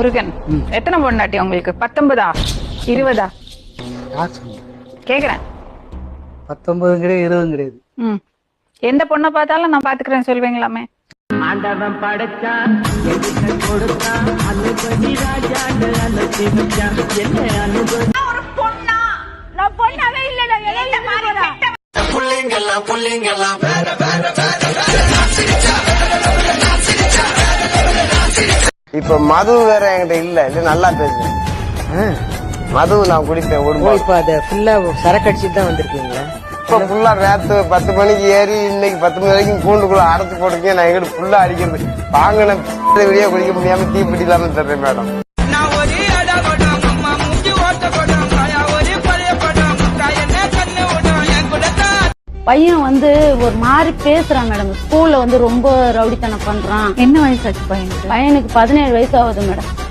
முருகன் எத்தனை பொண்டாட்டி உங்களுக்கு? 19 20? கேக்குறேன். 19 கிடையாது, 20 கிடையாது. எந்த பொண்ணை பார்த்தாலும் நான் பாத்துக்கிறேன் சொல்வீங்களாமே? ஆண்டவன் படைச்சான், கொடுத்தான், அனுபவி ராஜான்னு அனுப்பி வச்சான். என்ன அனுபவி? ஒரு பொண்ணா? நான் பொண்ணாவே இல்லடா. புள்ளிங்கெல்லாம் இப்ப மது வேற என்கிட்ட இல்ல நல்லா பேசுறேன். மது நான் குடிப்பேன். இப்ப அத ஃபுல்லா சரக்கு அடிச்சுட்டு தான் வந்திருக்கீங்களா? இப்ப ஃபுல்லா நேத்து 10 மணிக்கு ஏறி இன்னைக்கு 10 மணி வரைக்கும் கூண்டுக்குள்ள அடைச்சு போட்டுருக்கேன். நான் எங்கிட்ட ஃபுல்லா அடிக்கிறது வாங்கின வெளியே குடிக்க முடியாம தீப்பிடி இல்லாம தர்றேன் மேடம். பையன் வந்து ஒரு மாதிரி பேசுறான் மேடம். ஸ்கூல்ல வந்து ரொம்ப ரவுடித்தனம் பண்றான். என்ன வயசாச்சு பையனுக்கு? பையனுக்கு 17 வயசு ஆகுது மேடம்.